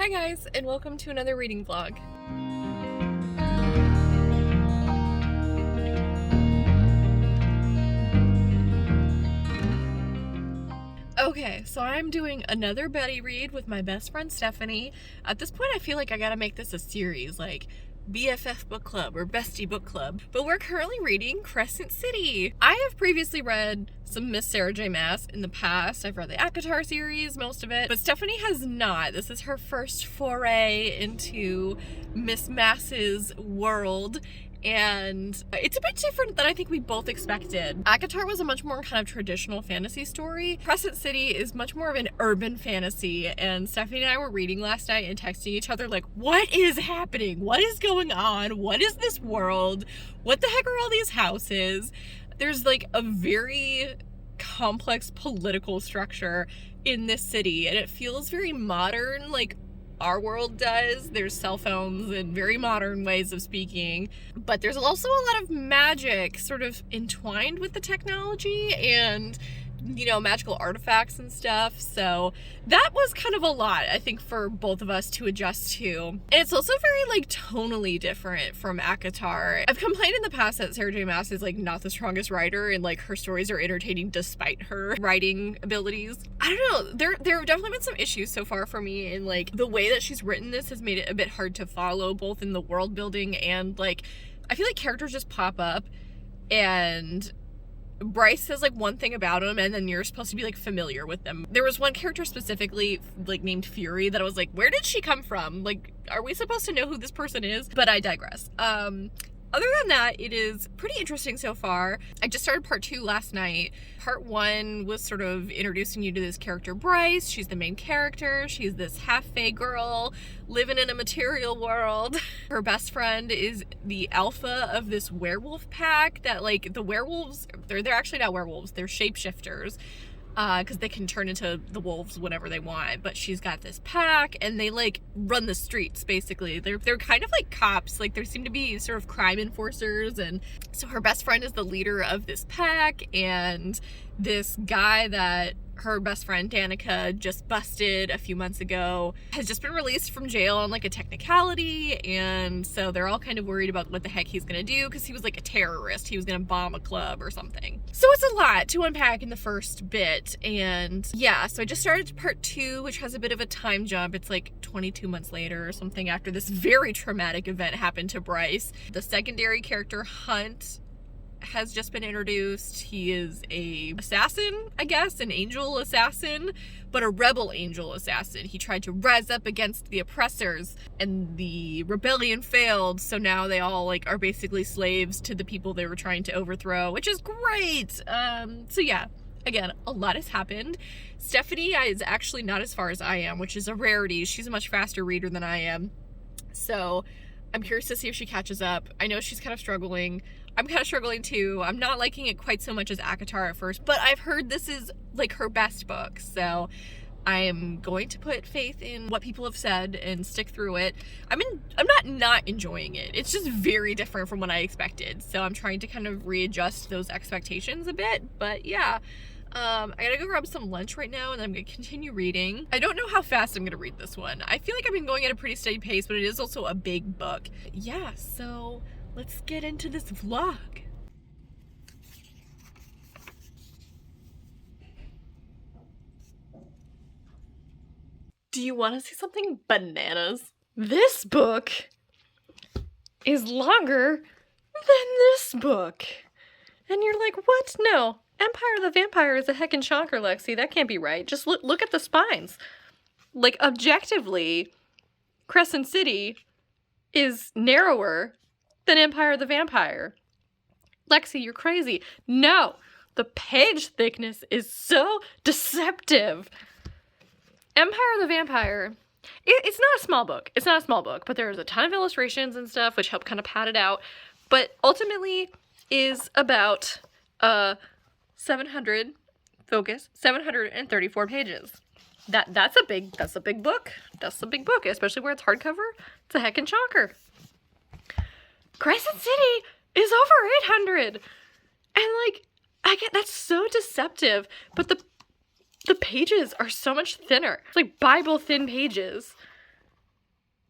Hi guys, and welcome to another reading vlog. Okay, so I'm doing another buddy read with my best friend Stephanie. At this point I feel like I gotta make this a series, like BFF book club or bestie book club. But we're currently reading Crescent City. I have previously read some Miss Sarah J. Maas in the past. I've read the ACOTAR series, most of it, but Stephanie has not. This is her first foray into Miss Maas's world, and it's a bit different than I think we both expected. ACOTAR was a much more kind of traditional fantasy story. Crescent City is much more of an urban fantasy, and Stephanie and I were reading last night and texting each other like, what is happening? What is going on? What is this world? What the heck are all these houses? There's like a very complex political structure in this city, and it feels very modern, like our world does. There's cell phones and very modern ways of speaking, but there's also a lot of magic sort of entwined with the technology and, you know, magical artifacts and stuff. So that was kind of a lot, I think, for both of us to adjust to. And it's also very like tonally different from ACOTAR. I've complained in the past that Sarah J. Maas is like not the strongest writer, and like her stories are entertaining despite her writing abilities. I don't know, there have definitely been some issues so far for me, and like the way that she's written this has made it a bit hard to follow, both in the world building and like I feel like characters just pop up and Bryce says like one thing about him and then you're supposed to be like familiar with them. There was one character specifically like named Fury that I was like, where did she come from? Like, are we supposed to know who this person is? But I digress. Other than that, it is pretty interesting so far. I just started part 2 last night. Part 1 was sort of introducing you to this character, Bryce. She's the main character. She's this half-fae girl living in a material world. Her best friend is the alpha of this werewolf pack that, like, the werewolves, they're actually not werewolves, they're shapeshifters. Because they can turn into the wolves whenever they want, but she's got this pack and they like run the streets basically. They're kind of like cops, like there seem to be sort of crime enforcers, and so her best friend is the leader of this pack, and this guy that her best friend Danica just busted a few months ago has just been released from jail on like a technicality, and so they're all kind of worried about what the heck he's gonna do because he was like a terrorist. He was gonna bomb a club or something. So it's a lot to unpack in the first bit, and yeah, so I just started part 2, which has a bit of a time jump. It's like 22 months later or something after this very traumatic event happened to Bryce. The secondary character, Hunt, has just been introduced. He is a assassin, I guess, an angel assassin, but a rebel angel assassin. He tried to rise up against the oppressors and the rebellion failed, so now they all like are basically slaves to the people they were trying to overthrow, which is great. So yeah, again, a lot has happened. Stephanie is actually not as far as I am, which is a rarity. She's a much faster reader than I am, so I'm curious to see if she catches up. I know she's kind of struggling. I'm kind of struggling too. I'm not liking it quite so much as ACOTAR at first, but I've heard this is like her best book, so I am going to put faith in what people have said and stick through it. I'm not enjoying it. It's just very different from what I expected, so I'm trying to kind of readjust those expectations a bit. But yeah, I gotta go grab some lunch right now and then I'm gonna continue reading. I don't know how fast I'm gonna read this one. I feel like I've been going at a pretty steady pace, but it is also a big book. Yeah, so let's get into this vlog. Do you want to see something bananas? This book is longer than this book. And you're like, what? No. Empire the Vampire is a heckin' chonker, Lexi. That can't be right. Just look at the spines. Like, objectively, Crescent City is narrower than Empire the Vampire. Lexi, you're crazy. No, the page thickness is so deceptive. Empire the Vampire, it's not a small book. It's not a small book, but there's a ton of illustrations and stuff which help kind of pad it out. But ultimately is about 734 pages. That's a big book. That's a big book, especially where it's hardcover. It's a heckin' chonker. Crescent City is over 800. And like, I get that's so deceptive, but the pages are so much thinner. It's like Bible thin pages.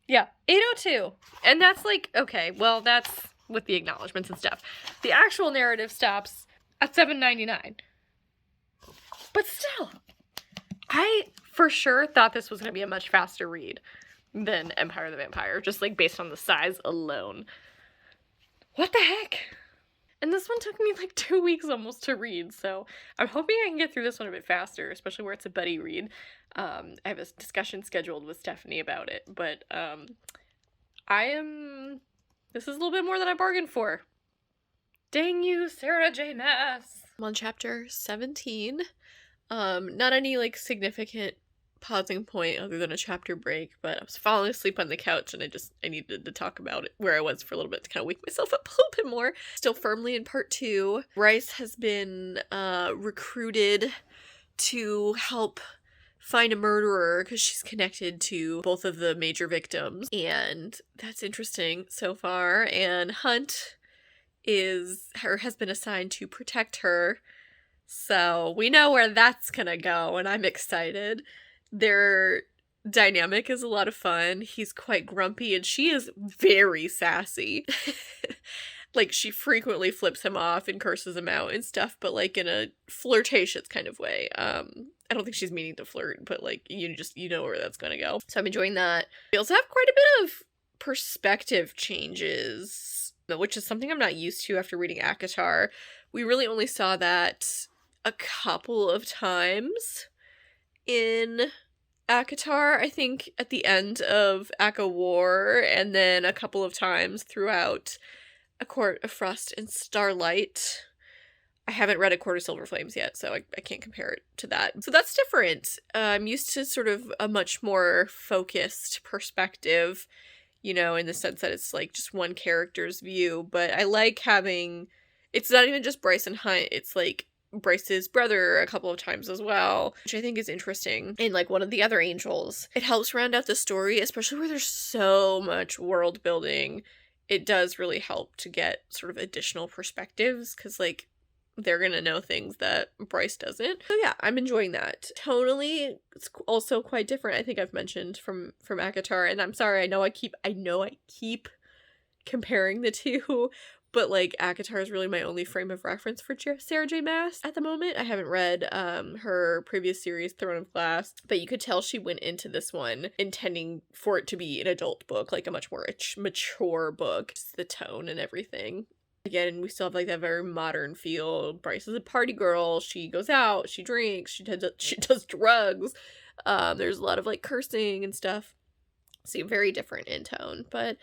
Yeah, 802. And that's like, okay, well, that's with the acknowledgments and stuff. The actual narrative stops at 799. But still, I for sure thought this was going to be a much faster read than Empire of the Vampire, just like based on the size alone. What the heck? And this one took me like 2 weeks almost to read, so I'm hoping I can get through this one a bit faster, especially where it's a buddy read. I have a discussion scheduled with Stephanie about it, but this is a little bit more than I bargained for. Dang you, Sarah J. Maas! I'm on chapter 17. Not any like significant pausing point other than a chapter break, but I was falling asleep on the couch and I needed to talk about it where I was for a little bit to kind of wake myself up a little bit more. Still firmly in part 2. Bryce has been recruited to help find a murderer because she's connected to both of the major victims, and that's interesting so far. And Hunt has been assigned to protect her, so we know where that's gonna go, and I'm excited. Their dynamic is a lot of fun. He's quite grumpy and she is very sassy. Like, she frequently flips him off and curses him out and stuff, but like in a flirtatious kind of way. I don't think she's meaning to flirt, but like you know where that's gonna go. So I'm enjoying that. We also have quite a bit of perspective changes, which is something I'm not used to after reading ACOTAR. We really only saw that a couple of times in ACOTAR, I think at the end of ACO War, and then a couple of times throughout A Court of Frost and Starlight. I haven't read A Court of Silver Flames yet, so I can't compare it to that. So that's different. I'm used to sort of a much more focused perspective, you know, in the sense that it's like just one character's view, but I like having, it's not even just Bryce and Hunt, it's like Bryce's brother a couple of times as well, which I think is interesting. And like one of the other angels, it helps round out the story, especially where there's so much world building. It does really help to get sort of additional perspectives, because like they're gonna know things that Bryce doesn't. So yeah, I'm enjoying that. Tonally, it's also quite different. I think I've mentioned from ACOTAR, and I'm sorry, I know I keep comparing the two, but like ACOTAR is really my only frame of reference for Sarah J. Maas at the moment. I haven't read her previous series, Throne of Glass, but you could tell she went into this one intending for it to be an adult book, like a much more mature book. Just the tone and everything. Again, we still have like that very modern feel. Bryce is a party girl. She goes out, she drinks, she does drugs. There's a lot of like cursing and stuff. So very different in tone, but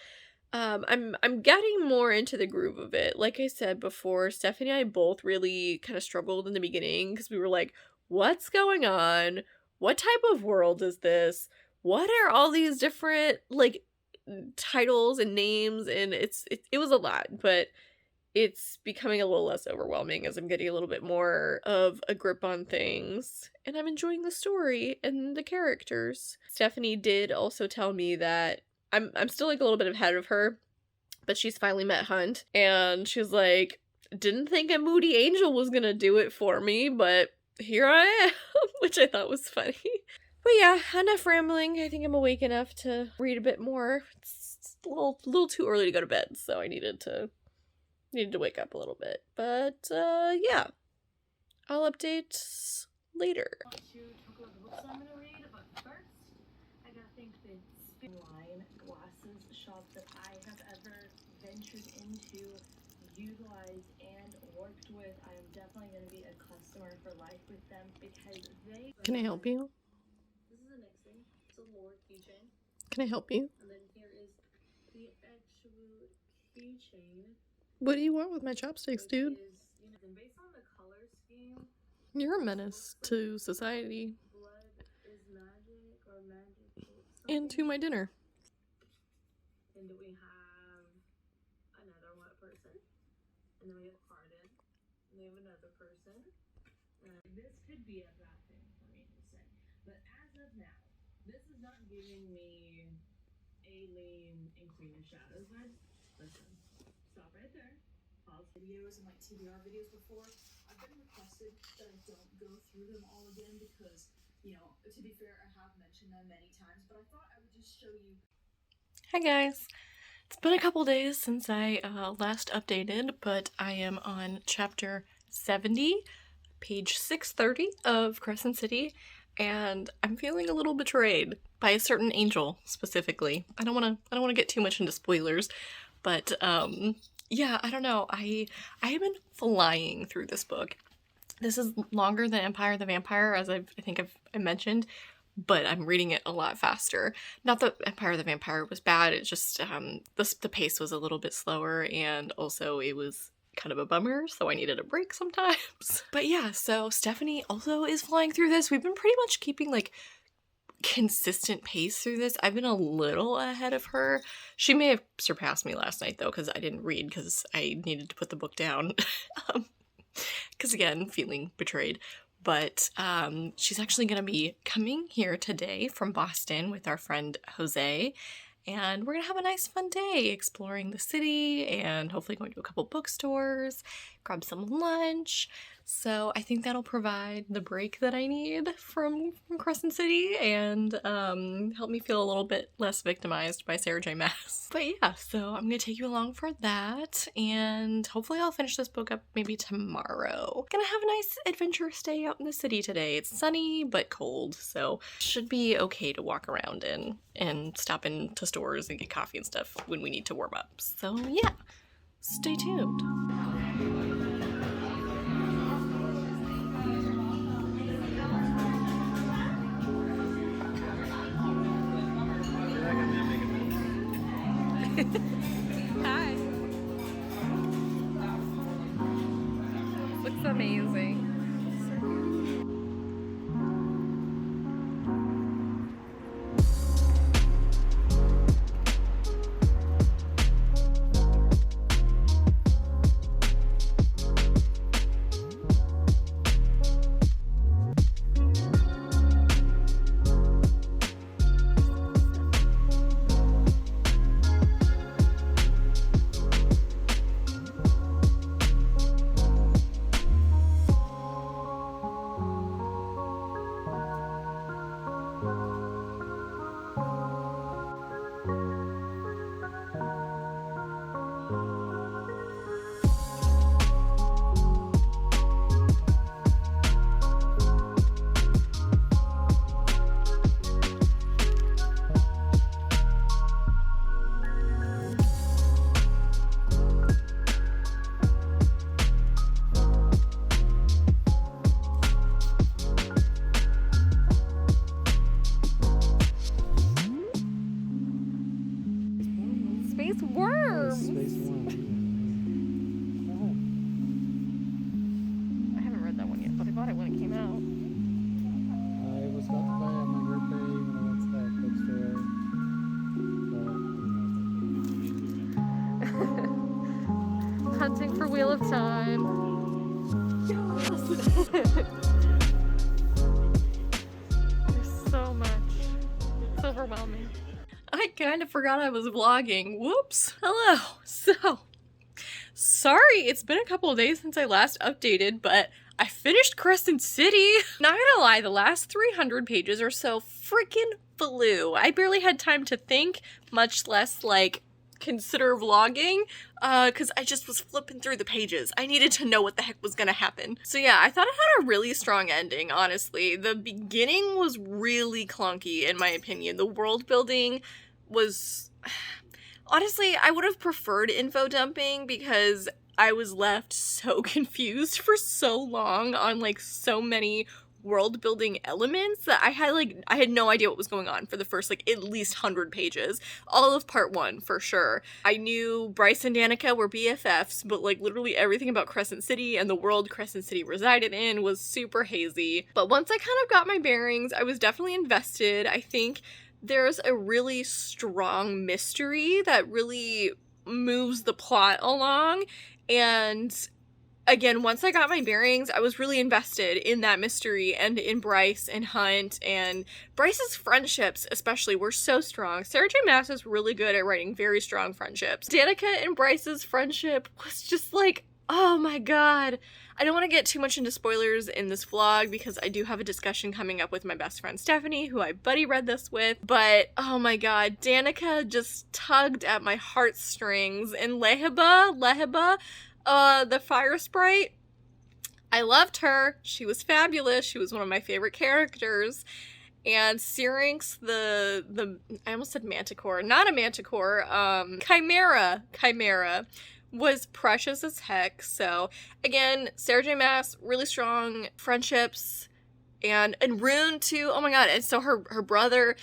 I'm getting more into the groove of it. Like I said before, Stephanie and I both really kind of struggled in the beginning because we were like, what's going on? What type of world is this? What are all these different like titles and names? And it was a lot, but it's becoming a little less overwhelming as I'm getting a little bit more of a grip on things, and I'm enjoying the story and the characters. Stephanie did also tell me that I'm still like a little bit ahead of her, but she's finally met Hunt, and she's like, didn't think a moody angel was gonna do it for me, but here I am, which I thought was funny. But yeah, enough rambling. I think I'm awake enough to read a bit more. It's a little too early to go to bed, so I needed to wake up a little bit. But yeah, I'll update later. I want to talk about the books I'm going to read, but first, I gotta think the line glasses shop that I have ever ventured into, utilized, and worked with. I am definitely going to be a customer for life with them because they... Can I help you? This is a Nixon. It's a Lord keychain. Can I help you? And then here is the actual keychain. What do you want with my chopsticks, dude? Is, you know, based on the color scheme, you're a menace to society. Blood is magic or magic. And to my dinner. And we have another one person. And then we have Arden. And we have another person. This could be a bad thing for me to say. But as of now, this is not giving me Aileen and Queen of Shadows vibes. Listen. Stop right there. Pause videos and like TBR videos before. I've been requested that I don't go through them all again because, you know, to be fair, I have mentioned them many times, but I thought I would just show you. Hi guys! It's been a couple days since I last updated, but I am on chapter 70, page 630 of Crescent City, and I'm feeling a little betrayed by a certain angel specifically. I don't want to get too much into spoilers, but yeah, I don't know. I have been flying through this book. This is longer than Empire the Vampire, as I think I mentioned, but I'm reading it a lot faster. Not that Empire the Vampire was bad, it just the pace was a little bit slower, and also it was kind of a bummer, so I needed a break sometimes. But yeah, so Stephanie also is flying through this. We've been pretty much keeping like consistent pace through this. I've been a little ahead of her. She may have surpassed me last night though, because I didn't read because I needed to put the book down. Because again, feeling betrayed. But she's actually going to be coming here today from Boston with our friend Jose. And we're going to have a nice fun day exploring the city and hopefully going to a couple bookstores, grab some lunch. So I think that'll provide the break that I need from Crescent City and help me feel a little bit less victimized by Sarah J. Maas. But yeah, so I'm going to take you along for that, and hopefully I'll finish this book up maybe tomorrow. Gonna have a nice adventurous day out in the city today. It's sunny but cold, so should be okay to walk around in and stop into stores and get coffee and stuff when we need to warm up. So yeah, stay tuned. Hi. Looks amazing. Space worms! Space One. I haven't read that one yet, but I bought it when it came out. I was about to buy it on my birthday when I went to that bookstore. Hunting for Wheel of Time. There's so much. It's overwhelming. I kind of forgot I was vlogging. Whoops. Hello. So, sorry it's been a couple of days since I last updated, but I finished Crescent City. Not gonna lie, the last 300 pages or so freaking flew. I barely had time to think, much less like consider vlogging, because I just was flipping through the pages. I needed to know what the heck was gonna happen. So yeah, I thought it had a really strong ending, honestly. The beginning was really clunky, in my opinion. The world building was... Honestly, I would have preferred info dumping because I was left so confused for so long on like so many world building elements that I had no idea what was going on for the first like at least 100 pages. All of part 1 for sure. I knew Bryce and Danica were BFFs, but like literally everything about Crescent City and the world Crescent City resided in was super hazy. But once I kind of got my bearings, I was definitely invested. I think there's a really strong mystery that really moves the plot along, and again, once I got my bearings, I was really invested in that mystery and in Bryce and Hunt, and Bryce's friendships especially were so strong. Sarah J. Maas is really good at writing very strong friendships. Danica and Bryce's friendship was just like Oh my god. I don't want to get too much into spoilers in this vlog because I do have a discussion coming up with my best friend Stephanie, who I buddy read this with, but oh my god, Danica just tugged at my heartstrings, and Lehiba, the fire sprite, I loved her. She was fabulous. She was one of my favorite characters. And Syrinx, I almost said manticore, not a manticore, Chimera was precious as heck. So again, Sarah J Maas, really strong friendships, and Rune too. Oh my god. And so her brother,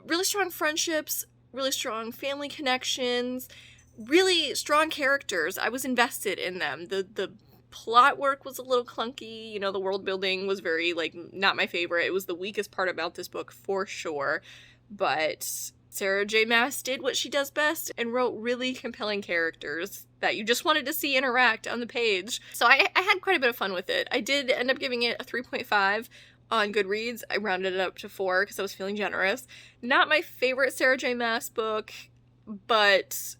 really strong friendships, really strong family connections, really strong characters. I was invested in them. The plot work was a little clunky, you know, the world building was very, like, not my favorite. It was the weakest part about this book for sure, but Sarah J Maas did what she does best and wrote really compelling characters that you just wanted to see interact on the page. So I had quite a bit of fun with it. I did end up giving it a 3.5 on Goodreads. I rounded it up to 4 because I was feeling generous. Not my favorite Sarah J Maas book, but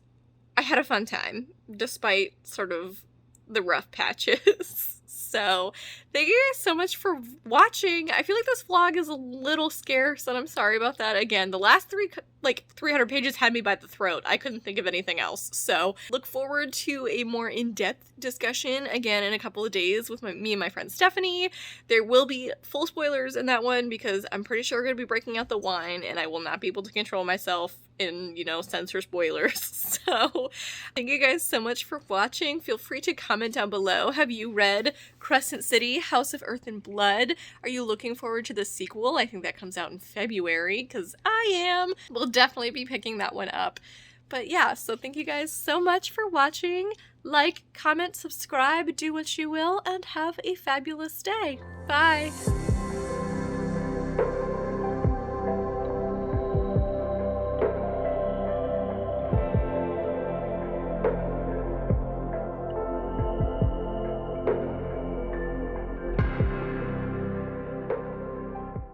I had a fun time, despite sort of the rough patches. So thank you guys so much for watching. I feel like this vlog is a little scarce, and I'm sorry about that. Again, the last 300 pages had me by the throat. I couldn't think of anything else. So look forward to a more in-depth discussion again in a couple of days with me and my friend Stephanie. There will be full spoilers in that one because I'm pretty sure we're going to be breaking out the wine, and I will not be able to control myself in, you know, censor spoilers. So thank you guys so much for watching. Feel free to comment down below. Have you read Crescent City, House of Earth and Blood? Are you looking forward to the sequel? I think that comes out in February, because I am. We'll definitely be picking that one up. But yeah, so thank you guys so much for watching. Like, comment, subscribe, do what you will, and have a fabulous day. Bye!